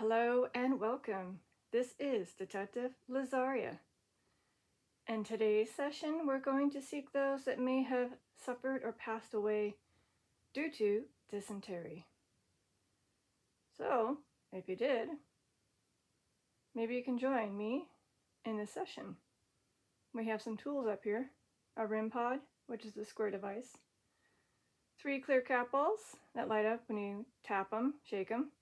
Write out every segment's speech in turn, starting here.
Hello and welcome. This is Detective Lazaria. In today's session, we're going to seek those that may have suffered or passed away due to dysentery. So, if you did, maybe you can join me in this session. We have some tools up here. A REM pod, which is the square device. 3 clear cat balls that light up when you tap them, shake them.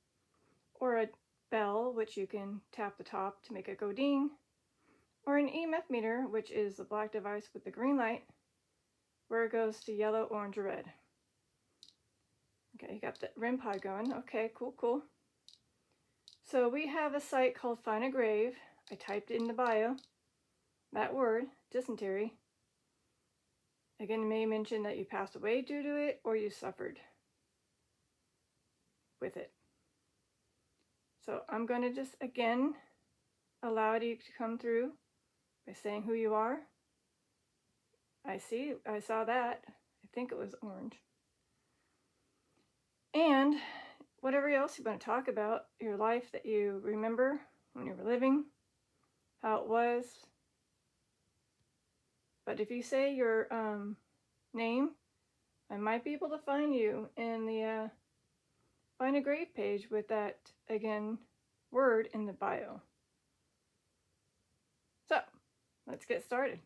Or a bell, which you can tap the top to make it go ding. Or an EMF meter, which is the black device with the green light, where it goes to yellow, orange, or red. Okay, you got the REM pod going. Okay, cool. So we have a site called Find a Grave. I typed in the bio that word, dysentery. Again, it may mention that you passed away due to it or you suffered with it. So I'm going to just, again, allow you to come through by saying who you are. I saw that. I think it was orange. And whatever else you want to talk about, your life that you remember when you were living, how it was. But if you say your name, I might be able to find you in the Find a Grave page with that, again, word in the bio. So, let's get started.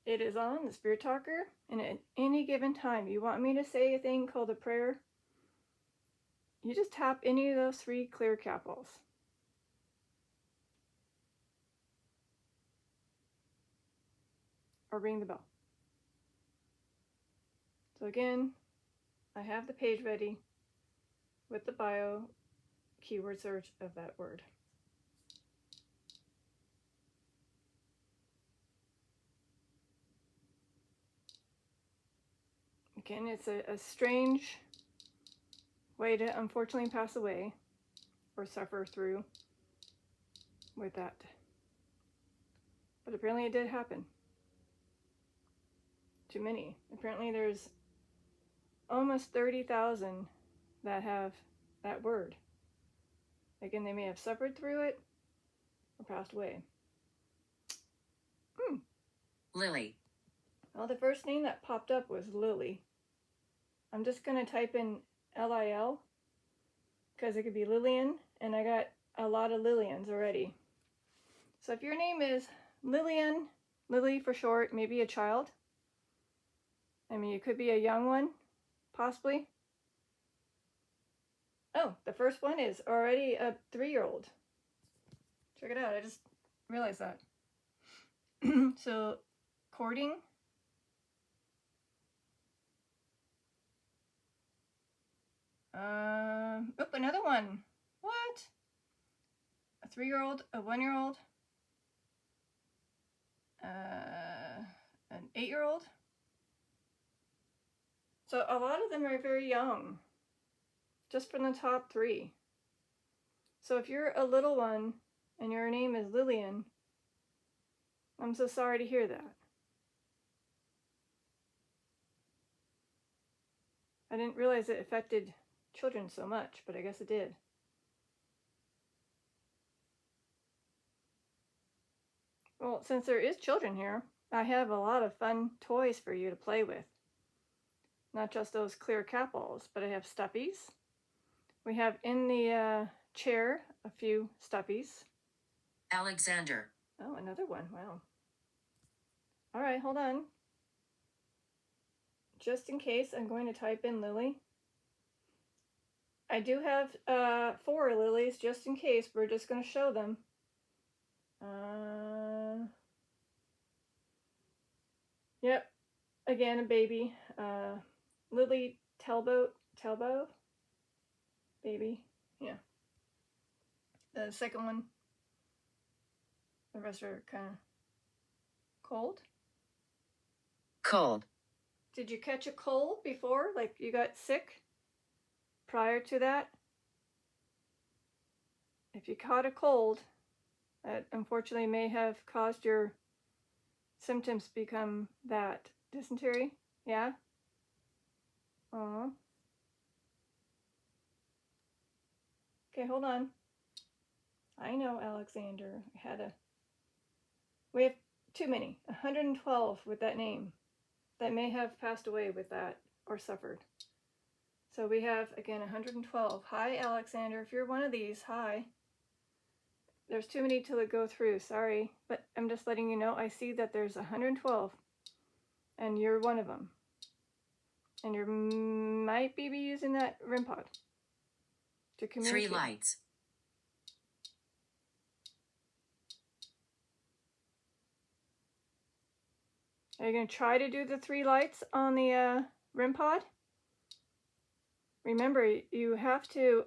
It is on the Spirit Talker, and at any given time you want me to say a thing called a prayer, you just tap any of those 3 clear cat balls. Or ring the bell. So again, I have the page ready with the bio keyword search of that word. Again, it's a strange way to unfortunately pass away or suffer through with that. But apparently it did happen to many. Apparently there's almost 30,000 that have that word. Again, they may have suffered through it or passed away. Lily. Well, the first name that popped up was Lily. I'm just going to type in Lil because it could be Lillian, and I got a lot of Lillians already. So if your name is Lillian, Lily for short, maybe a child. I mean, you could be a young one, possibly. Oh, the first one is already a 3-year-old. Check it out, I just realized that. So, courting. Another one. What? A 3-year-old, a 1-year-old, an 8-year-old. So a lot of them are very young, just from the top 3. So if you're a little one and your name is Lillian, I'm so sorry to hear that. I didn't realize it affected children so much, but I guess it did. Well, since there is children here, I have a lot of fun toys for you to play with. Not just those clear cat balls, but I have stuffies. We have in the chair a few stuffies. Alexander. Oh, another one. Wow. All right, hold on. Just in case, I'm going to type in Lily. I do have 4 lilies, just in case. We're just going to show them. Yep, again, a baby. Lily Talbot, baby, yeah. The second one, the rest are kind of cold. Cold. Did you catch a cold before? Like you got sick prior to that? If you caught a cold, that unfortunately may have caused your symptoms to become that. Dysentery, yeah? Aww. Okay, hold on. I know, Alexander. We have too many. 112 with that name that may have passed away with that or suffered. So we have, again, 112. Hi, Alexander. If you're one of these, hi. There's too many to go through, sorry. But I'm just letting you know, I see that there's 112. And you're one of them. And you might be using that REM pod to communicate. 3 lights. Are you going to try to do the 3 lights on the REM pod? Remember, you have to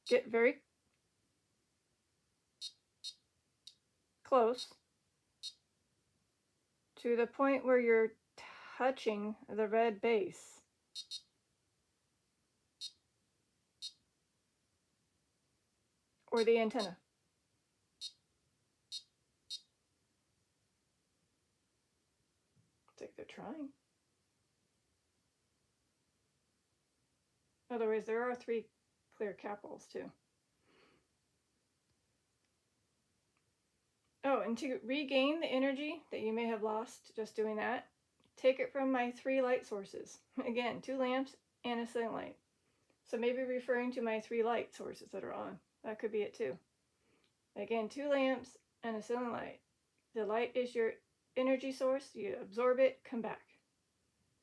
get very close to the point where you're touching the red base. Or the antenna. It's like they're trying. Otherwise, there are 3 clear capitals too. Oh, and to regain the energy that you may have lost just doing that, take it from my 3 light sources. Again, 2 lamps and a ceiling light. So maybe referring to my 3 light sources that are on. That could be it too. Again, 2 lamps and a ceiling light. The light is your energy source. You absorb it, come back.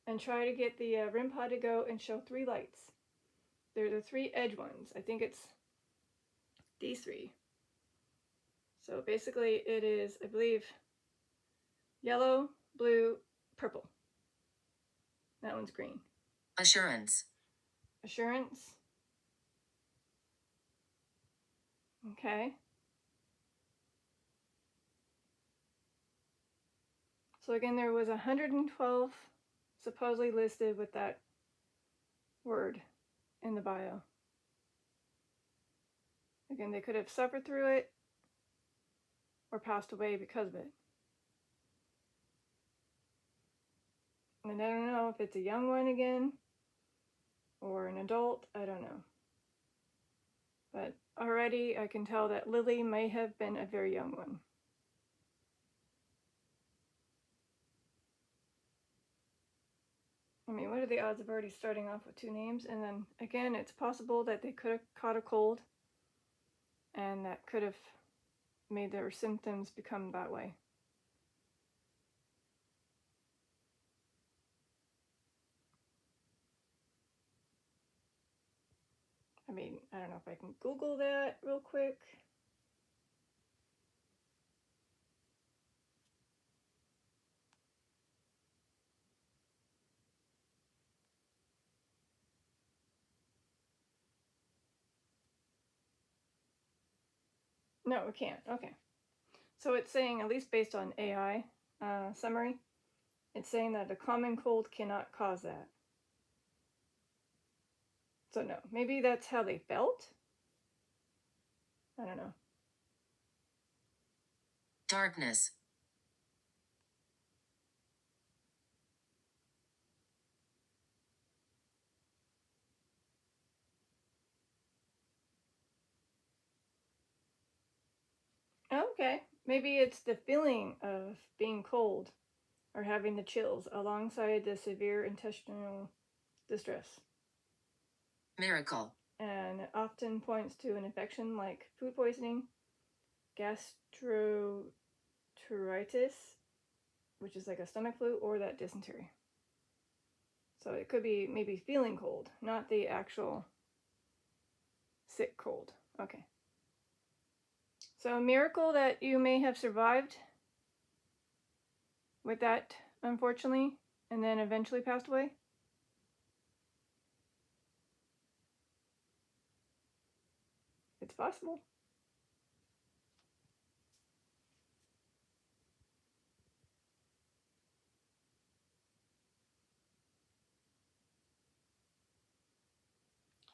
And try to get the REM pod to go and show 3 lights. They're the 3 edge ones. I think it's these 3. So basically it is, I believe, yellow, blue, purple. That one's green. Assurance. Assurance. Okay. So again, there was 112 supposedly listed with that word in the bio. Again, they could have suffered through it or passed away because of it. And I don't know if it's a young one again or an adult, I don't know. But already I can tell that Lily may have been a very young one. I mean, what are the odds of already starting off with 2 names? And then again, it's possible that they could have caught a cold and that could have made their symptoms become that way. I mean, I don't know if I can Google that real quick. No, we can't. Okay. So it's saying, at least based on AI summary, it's saying that a common cold cannot cause that. So no, maybe that's how they felt? I don't know. Darkness. Okay, maybe it's the feeling of being cold or having the chills alongside the severe intestinal distress. Miracle. And it often points to an infection like food poisoning, gastroenteritis, which is like a stomach flu, or that dysentery. So it could be maybe feeling cold, not the actual sick cold. Okay. So a miracle that you may have survived with that, unfortunately, and then eventually passed away. It's possible.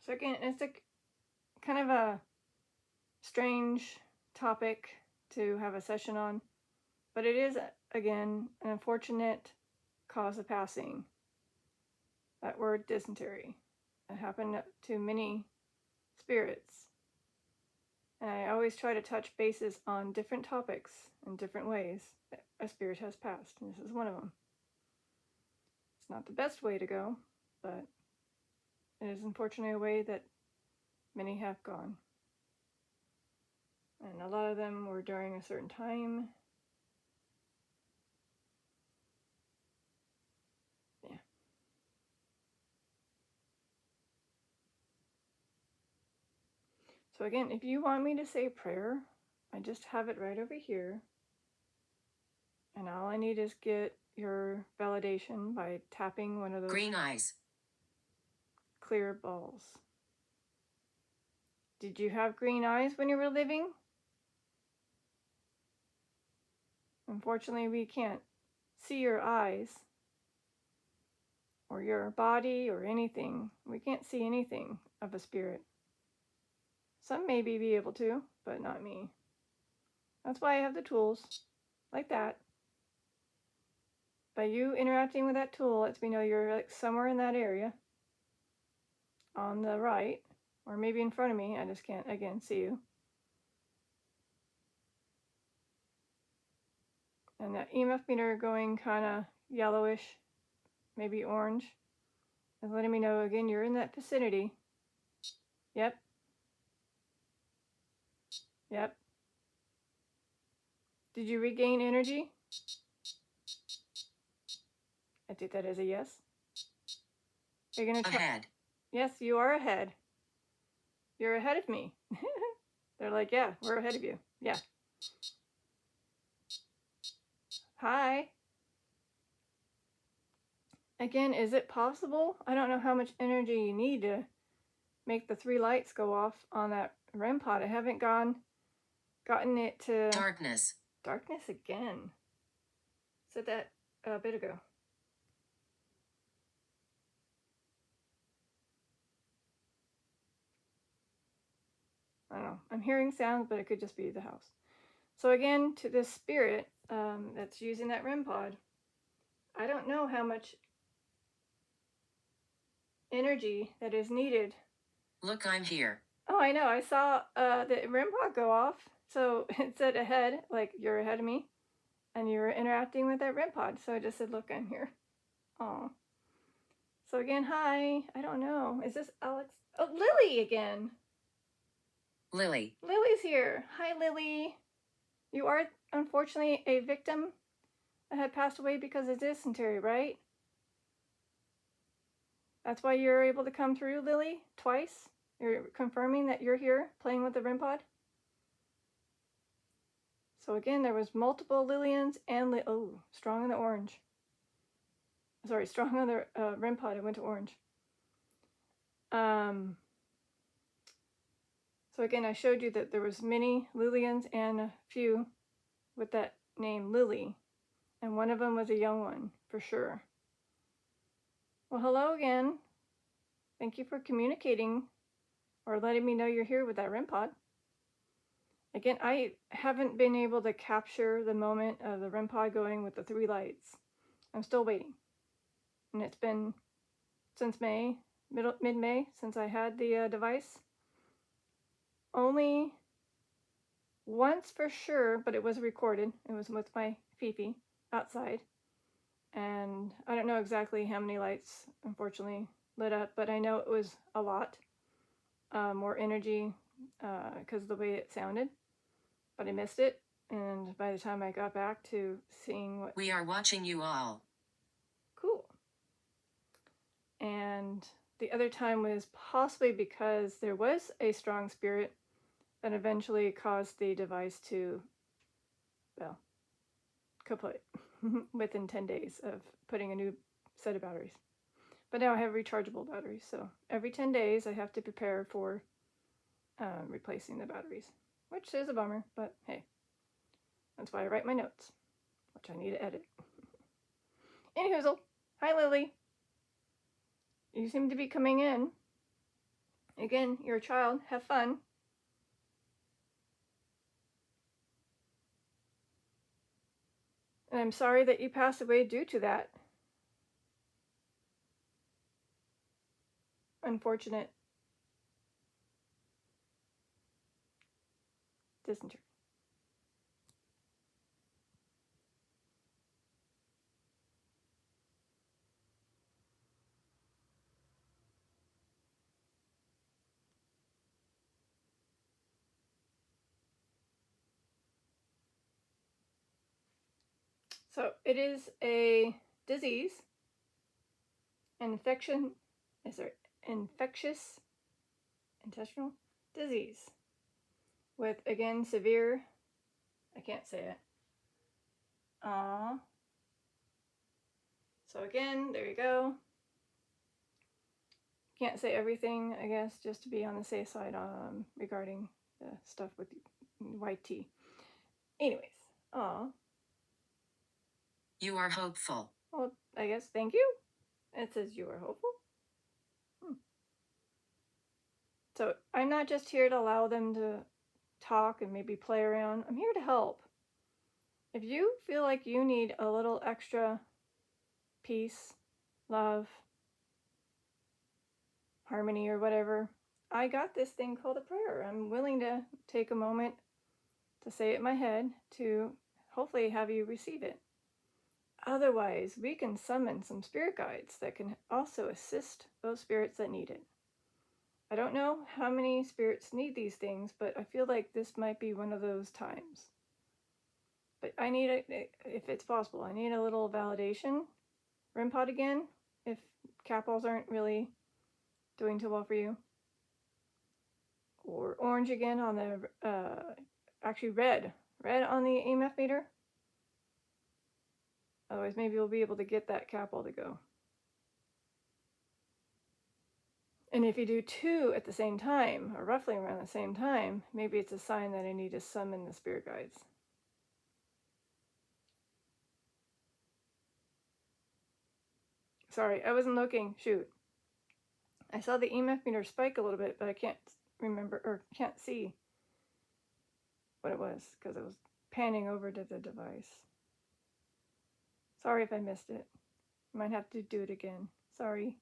So again, it's a kind of a strange topic to have a session on, but it is, again, an unfortunate cause of passing. That word dysentery. It happened to many spirits. And I always try to touch bases on different topics in different ways that a spirit has passed. And this is one of them. It's not the best way to go, but it is unfortunately a way that many have gone. And a lot of them were during a certain time. Yeah. So again, if you want me to say prayer, I just have it right over here. And all I need is get your validation by tapping one of those Green eyes. clear balls. Did you have green eyes when you were living? Unfortunately, we can't see your eyes or your body or anything. We can't see anything of a spirit. Some maybe be able to, but not me. That's why I have the tools like that. By you interacting with that tool, lets me know you're like somewhere in that area on the right, or maybe in front of me. I just can't, again, see you. And that EMF meter going kind of yellowish, maybe orange, is letting me know, again, you're in that vicinity. Yep. Yep. Did you regain energy? I take that as a yes. Are you going to try? Ahead. Yes, you are ahead. You're ahead of me. They're like, yeah, we're ahead of you. Yeah. Hi. Again, is it possible? I don't know how much energy you need to make the 3 lights go off on that REM pod. I haven't gotten it to... Darkness. Darkness again. Said that a bit ago. I don't know. I'm hearing sounds, but it could just be the house. So again, to this spirit that's using that REM pod, I don't know how much energy that is needed. Look, I'm here. Oh, I know. I saw the REM pod go off. So it said ahead, like you're ahead of me, and you were interacting with that REM pod. So I just said, look, I'm here. Oh. So again, hi. I don't know. Is this Alex? Oh, Lily again. Lily. Lily's here. Hi, Lily. You are unfortunately a victim that had passed away because of dysentery, right? That's why you're able to come through, Lily, twice. You're confirming that you're here playing with the REM pod. So again, there was multiple Lillians and strong on the orange. Sorry, strong on the REM pod. It went to orange. So again, I showed you that there was many Lillians and a few with that name Lily, and one of them was a young one for sure. Well, hello again. Thank you for communicating or letting me know you're here with that REM pod. Again, I haven't been able to capture the moment of the REM pod going with the 3 lights. I'm still waiting. And it's been since May, mid-May, since I had the device. Only once for sure, but it was recorded. It was with my Fifi outside. And I don't know exactly how many lights, unfortunately, lit up, but I know it was a lot. More energy because of the way it sounded. But I missed it. And by the time I got back to seeing what... We are watching you all. Cool. And the other time was possibly because there was a strong spirit that eventually caused the device to, well, kaput within 10 days of putting a new set of batteries. But now I have rechargeable batteries, so every 10 days I have to prepare for replacing the batteries, which is a bummer, but hey, that's why I write my notes, which I need to edit. Anyhoozle, hi Lily. You seem to be coming in. Again, you're a child, have fun. And I'm sorry that you passed away due to that. Unfortunate. dysentery. So it is a disease, an infection, is there infectious intestinal disease with, again, severe, I can't say it. So again, there you go. Can't say everything, I guess, just to be on the safe side regarding the stuff with white tea. Anyways, You are hopeful. well, I guess, thank you. It says you are hopeful. So I'm not just here to allow them to talk and maybe play around. I'm here to help. If you feel like you need a little extra peace, love, harmony, or whatever, I got this thing called a prayer. I'm willing to take a moment to say it in my head to hopefully have you receive it. Otherwise, we can summon some spirit guides that can also assist those spirits that need it. I don't know how many spirits need these things, but I feel like this might be one of those times. But I need, if it's possible, I need a little validation. REM pod again, if capsules aren't really doing too well for you. Or orange again on the, actually red on the EMF meter. Otherwise, maybe we'll be able to get that capsule to go. And if you do two at the same time, or roughly around the same time, maybe it's a sign that I need to summon the spirit guides. Sorry, I wasn't looking. Shoot. I saw the EMF meter spike a little bit, but I can't remember, or can't see what it was, because it was panning over to the device. Sorry if I missed it. Might have to do it again. Sorry.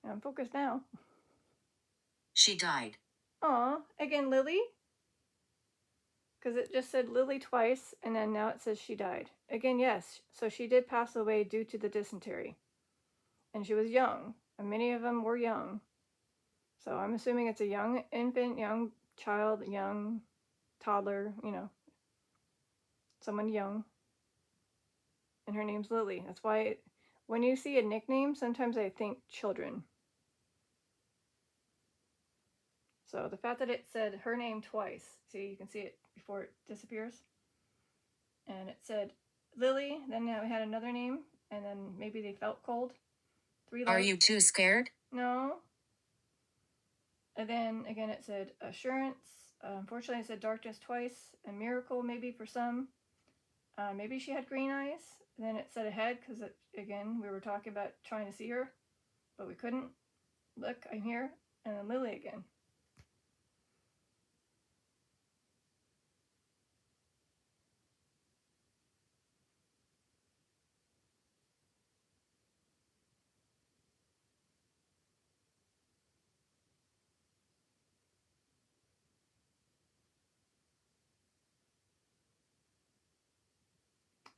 I'm focused now. She died. Aw, again, Lily? Because it just said Lily twice, and then now it says she died. Again, yes, so she did pass away due to the dysentery. And she was young, and many of them were young. So I'm assuming it's a young infant, young child, young toddler, you know, someone young. And her name's Lily. That's why when you see a nickname, sometimes I think children. So the fact that it said her name twice, see, you can see it before it disappears. And it said Lily, then we had another name, and then maybe they felt cold. 3 letters. Are you too scared? No. And then again it said assurance. Unfortunately it said darkness twice. A miracle maybe for some. Maybe she had green eyes. And then it said ahead because again we were talking about trying to see her, but we couldn't. Look, I'm here. And then Lily again.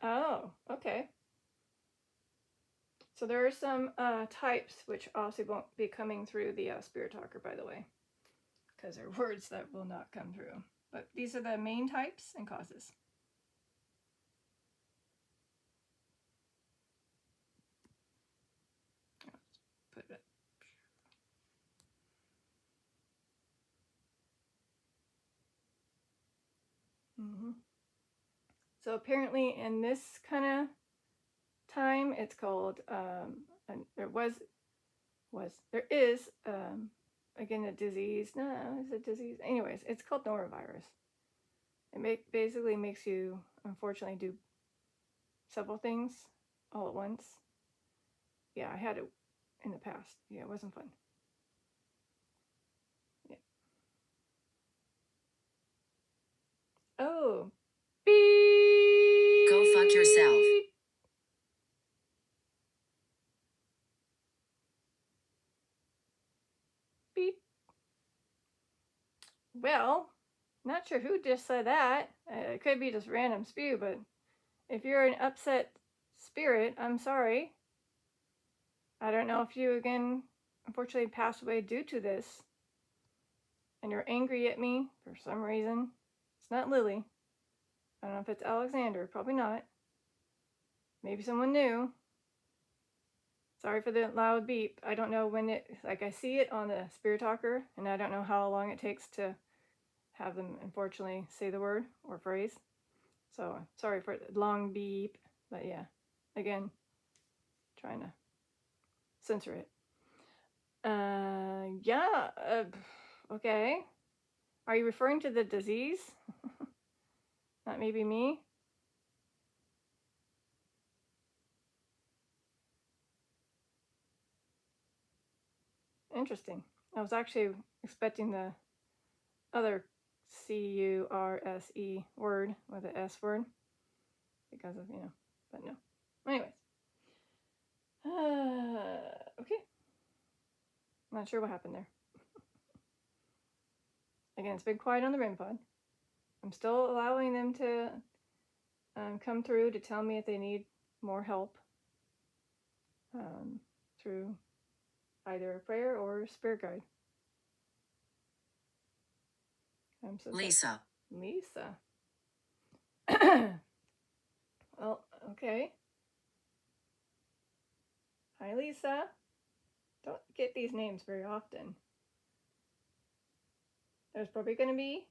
Oh, okay. So there are some types which also won't be coming through the Spirit Talker, by the way, because they're words that will not come through. But these are the main types and causes. Let's put it. So apparently in this kind of time, it's called, and there is, again, a disease. No, it's a disease. Anyways, it's called norovirus. It basically makes you, unfortunately, do several things all at once. Yeah, I had it in the past. Yeah, it wasn't fun. Yeah. Oh. Beep. Go fuck yourself. Beep. beep. Well, not sure who just said that. It could be just random spew, but if you're an upset spirit, I'm sorry. I don't know if you, again, unfortunately passed away due to this, and you're angry at me for some reason. It's not Lily. I don't know if it's Alexander. Probably not. Maybe someone new. Sorry for the loud beep. I don't know when it, like I see it on the Spirit Talker, and I don't know how long it takes to have them, unfortunately, say the word or phrase. So sorry for the long beep, but yeah, again, trying to censor it. Yeah, okay. Are you referring to the disease? Not maybe me? Interesting. I was actually expecting the other C-U-R-S-E word with the S word because of, but no. Anyways. Okay. Not sure what happened there. Again, it's been quiet on the REM pod. I'm still allowing them to come through to tell me if they need more help through either a prayer or a spirit guide. I'm so Lisa. Lisa. Well, okay. Hi, Lisa. Don't get these names very often. There's probably going to be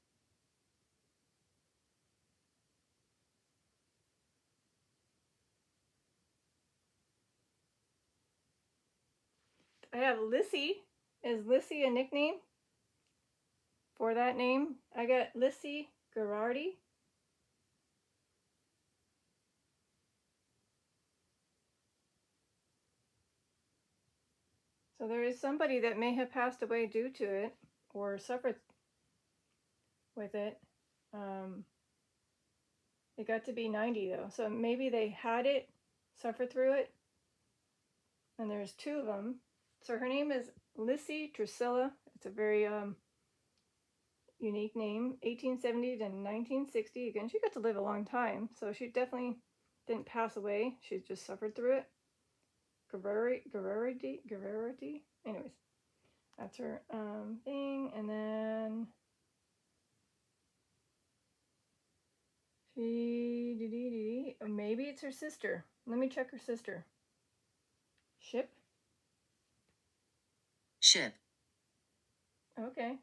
I have Lissy. Is Lissy a nickname for that name? I got Lissy Gerardi. So there is somebody that may have passed away due to it or suffered with it. It got to be 90 though, so maybe they had it, suffered through it, and there's two of them. So her name is Lissy Drusilla. It's a very unique name. 1870 to 1960. Again, she got to live a long time, so she definitely didn't pass away. She just suffered through it. Guerrerity. Anyways, that's her thing, and then maybe it's her sister. Let me check her sister. Ship. Okay.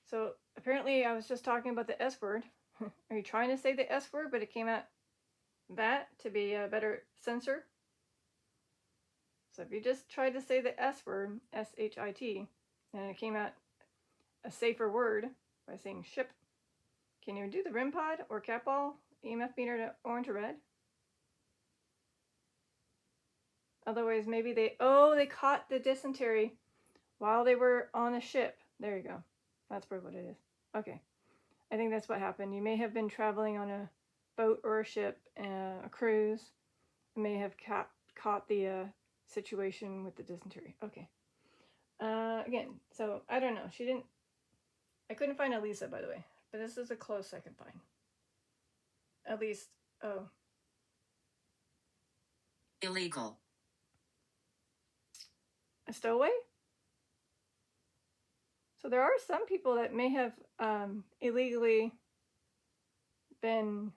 So apparently I was just talking about the S word. Are you trying to say the S word, but it came out that to be a better censor? So if you just tried to say the S word, S-H-I-T, and it came out a safer word by saying ship, can you do the REM pod or cat ball EMF meter to orange or red? Otherwise, maybe they caught the dysentery while they were on a ship. There you go. That's probably what it is. Okay. I think that's what happened. You may have been traveling on a boat or a ship, a cruise. You may have caught the situation with the dysentery. Okay. Again, so I don't know. I couldn't find Elisa, by the way, but this is the close I can find. At least, Illegal. A stowaway? So there are some people that may have illegally been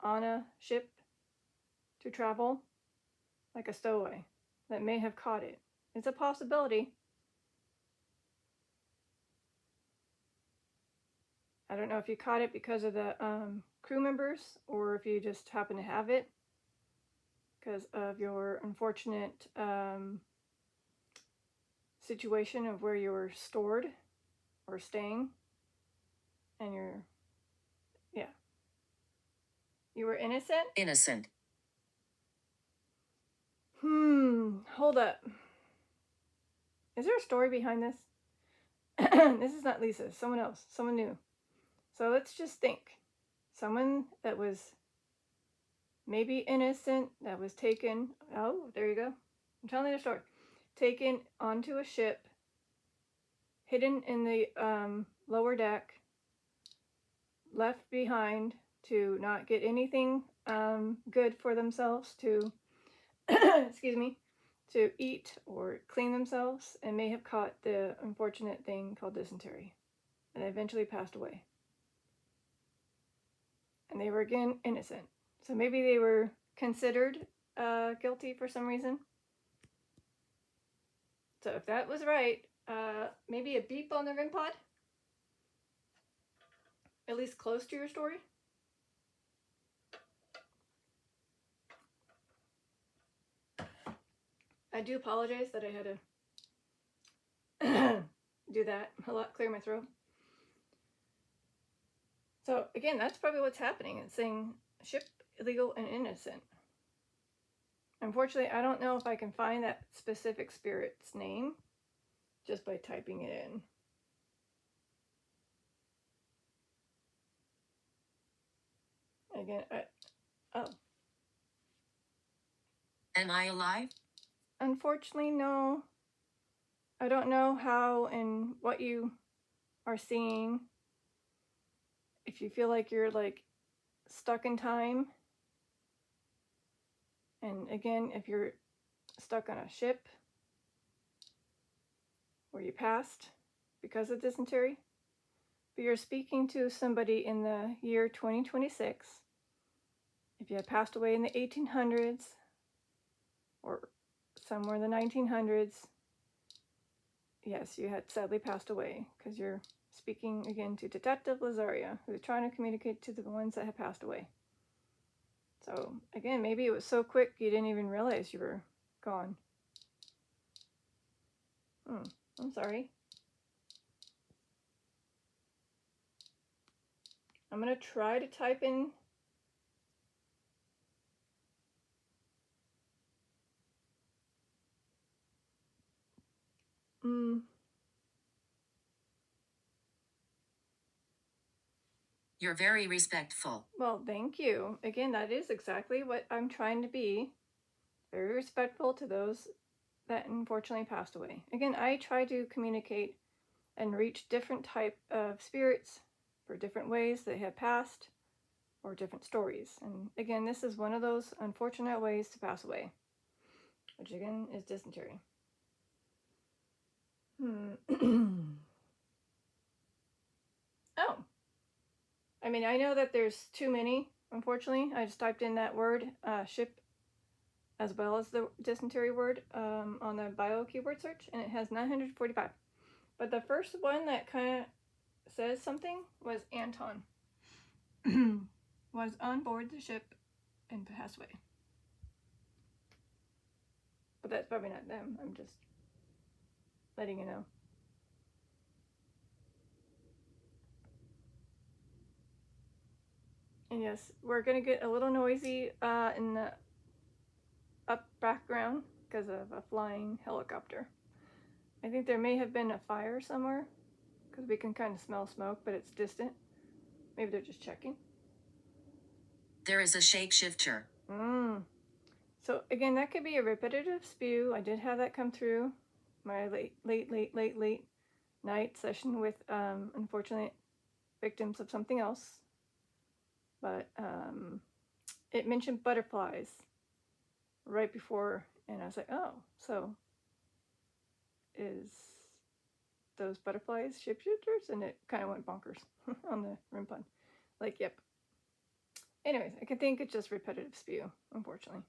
on a ship to travel, like a stowaway, that may have caught it. It's a possibility. I don't know if you caught it because of the crew members or if you just happen to have it because of your unfortunate situation of where you were stored or staying and you were innocent? Innocent. Hold up. Is there a story behind this? This is not Lisa, someone else, someone new. So let's just think. Someone that was maybe innocent, that was taken, there you go. I'm telling you a story. Taken onto a ship, hidden in the lower deck, left behind to not get anything good for themselves to, excuse me, to eat or clean themselves, and may have caught the unfortunate thing called dysentery, and eventually passed away. And they were again innocent. So maybe they were considered guilty for some reason. So if that was right, maybe a beep on the REM pod? At least close to your story? I do apologize that I had to do that a lot, clear my throat. So again, that's probably what's happening. It's saying ship illegal and innocent. Unfortunately, I don't know if I can find that specific spirit's name just by typing it in. Again, oh. Am I alive? Unfortunately, no. I don't know how and what you are seeing. If you feel like you're like stuck in time. And again, if you're stuck on a ship where you passed because of dysentery, but you're speaking to somebody in the year 2026. If you had passed away in the 1800s or somewhere in the 1900s, yes, you had sadly passed away because you're speaking again to Detective Lazaria, who's trying to communicate to the ones that have passed away. So again, maybe it was so quick you didn't even realize you were gone. I'm sorry. I'm going to try to type in You're very respectful. Well, thank you. Again, that is exactly what I'm trying to be. Very respectful to those that unfortunately passed away. Again, I try to communicate and reach different type of spirits for different ways they have passed or different stories. And again, this is one of those unfortunate ways to pass away, which again is dysentery. Oh. I mean, I know that there's too many, unfortunately. I just typed in that word, ship, as well as the dysentery word on the bio keyword search, and it has 945. But the first one that kind of says something was Anton. Was on board the ship and passed away. But that's probably not them. I'm just letting you know. And yes, we're going to get a little noisy in the up background because of a flying helicopter. I think there may have been a fire somewhere because we can kind of smell smoke, but it's distant. Maybe they're just checking. There is a shapeshifter. So again, that could be a repetitive spew. I did have that come through my late night session with unfortunate victims of something else. But it mentioned butterflies right before, and I was like, oh, so is those butterflies shapeshifters? And it kind of went bonkers on the REM pod. Like, yep. Anyways, I can think it's just repetitive spew, unfortunately.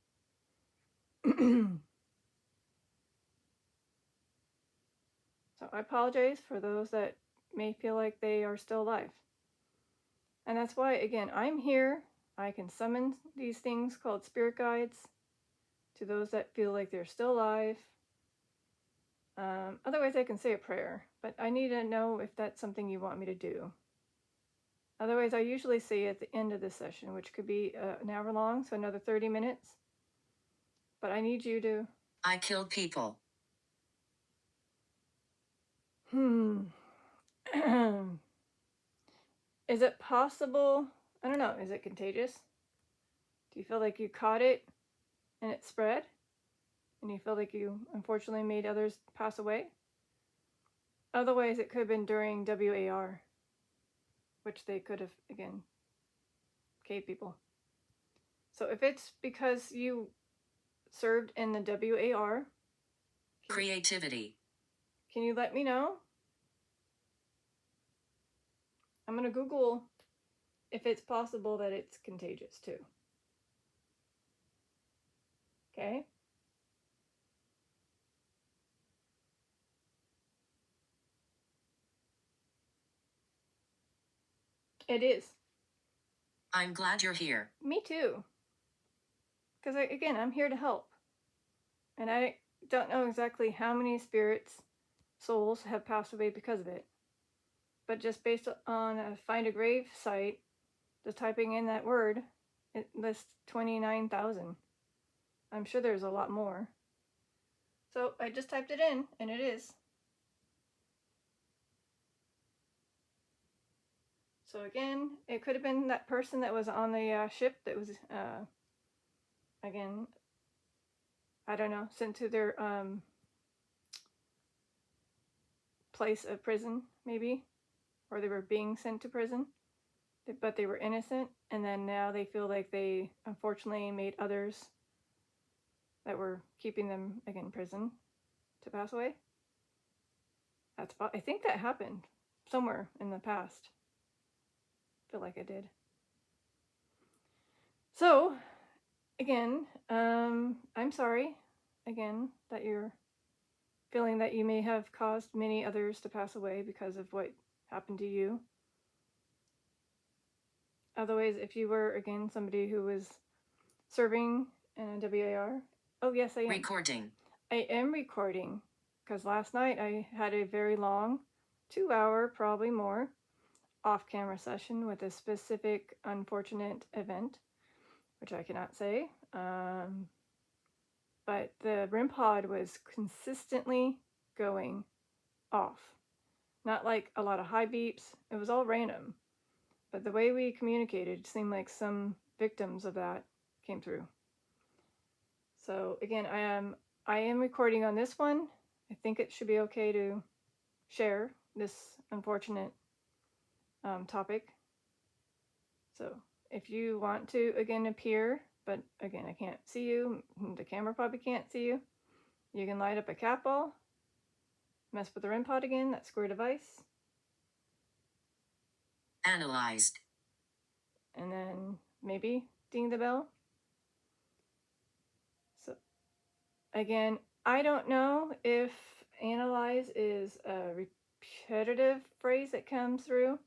So I apologize for those that may feel like they are still alive. And that's why, again, I'm here. I can summon these things called spirit guides to those that feel like they're still alive. Otherwise, I can say a prayer, but I need to know if that's something you want me to do. Otherwise, I usually say at the end of the session, which could be an hour long, so another 30 minutes. But I need you to... I killed people. Is it possible? I don't know. Is it contagious? Do you feel like you caught it and it spread? And you feel like you unfortunately made others pass away? Otherwise, it could have been during WAR, which they could have, again, cave people. So if it's because you served in the WAR, Creativity. can you let me know? I'm going to Google if it's possible that it's contagious too. Okay? It is. I'm glad you're here. Me too. Because, again, I'm here to help. And I don't know exactly how many spirits, souls, have passed away because of it. But just based on a Find a Grave site, just typing in that word, it lists 29,000. I'm sure there's a lot more. So I just typed it in, and it is. So again, it could have been that person that was on the ship that was, again, I don't know, sent to their place of prison, maybe, or they were being sent to prison, but they were innocent, and then now they feel like they unfortunately made others that were keeping them, again, in prison to pass away. I think that happened somewhere in the past. I feel like it did. So, again, I'm sorry, again, that you're feeling that you may have caused many others to pass away because of what happened to you. Otherwise, if you were, again, somebody who was serving in a WAR, oh yes, I am. Recording. I am recording, because last night I had a very long, 2-hour, probably more, off-camera session with a specific unfortunate event, which I cannot say. But the REM pod was consistently going off. Not like a lot of high beeps. It was all random. But the way we communicated seemed like some victims of that came through. So again, I am recording on this one. I think it should be okay to share this unfortunate topic. So if you want to, again, appear, but again, I can't see you, the camera probably can't see you, you can light up a cat ball, mess with the REM pod again, that square device. Analyzed. And then maybe ding the bell. So again, I don't know if analyze is a repetitive phrase that comes through.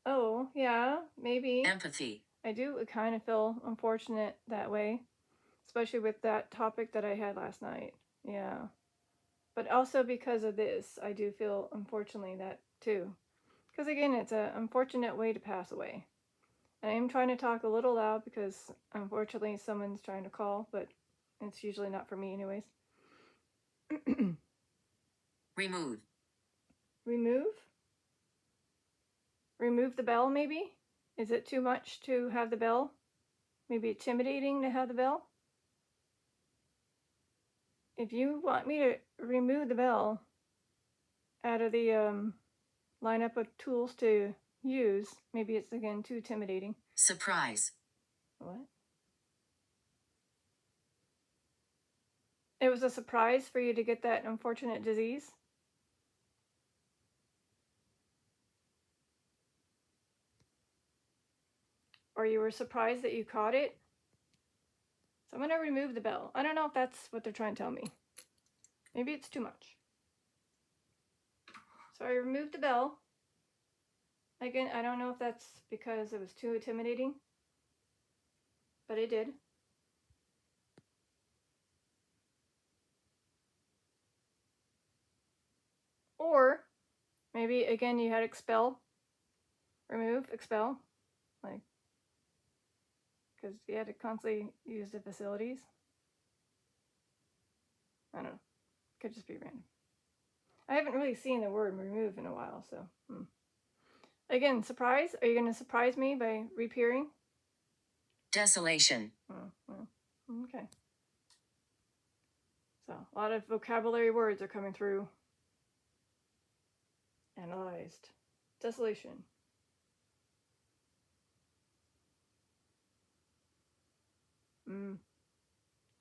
Oh, yeah, maybe. Empathy. I do kind of feel unfortunate that way, especially with that topic that I had last night. Yeah. But also because of this, I do feel, unfortunately, that too. Because again, it's an unfortunate way to pass away. I am trying to talk a little loud because, unfortunately, someone's trying to call, but it's usually not for me anyways. Remove. Remove? Remove the bell, maybe? Is it too much to have the bell? Maybe intimidating to have the bell? If you want me to remove the bell out of the lineup of tools to use, maybe it's, again, too intimidating. Surprise. What? It was a surprise for you to get that unfortunate disease? Or you were surprised that you caught it? So I'm going to remove the bell. I don't know if that's what they're trying to tell me. Maybe it's too much. So I removed the bell. Again, I don't know if that's because it was too intimidating, but it did. Or maybe, again, you had expel, remove, expel, like, because you had to constantly use the facilities. I don't know. Could just be random. I haven't really seen the word remove in a while, so. Again, surprise? Are you going to surprise me by reappearing? Desolation. Oh, well, okay. So, a lot of vocabulary words are coming through. Analyzed. Desolation.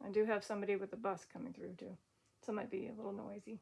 I do have somebody with a bus coming through too, so it might be a little noisy.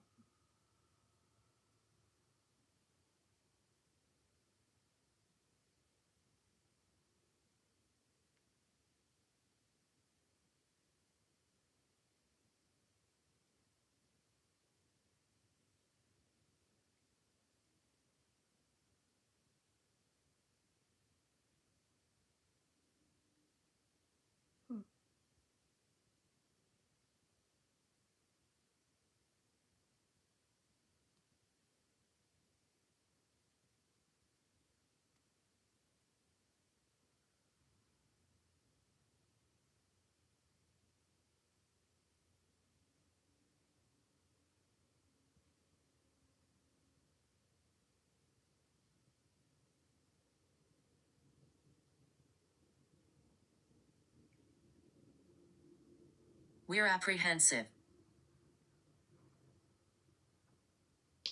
We're apprehensive.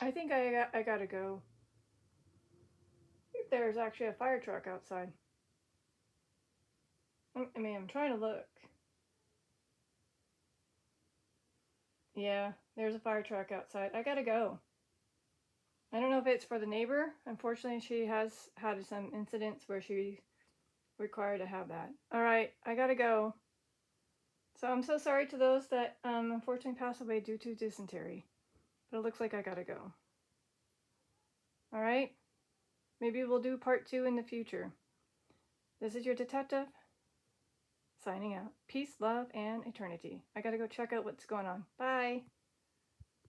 I think I gotta go. There's actually a fire truck outside. I mean, I'm trying to look. Yeah, there's a fire truck outside. I gotta go. I don't know if it's for the neighbor. Unfortunately, she has had some incidents where she's required to have that. All right, I gotta go. So I'm so sorry to those that unfortunately passed away due to dysentery. But it looks like I gotta go. All right? Maybe we'll do part 2 in the future. This is your detective, signing out. Peace, love, and eternity. I gotta go check out what's going on. Bye.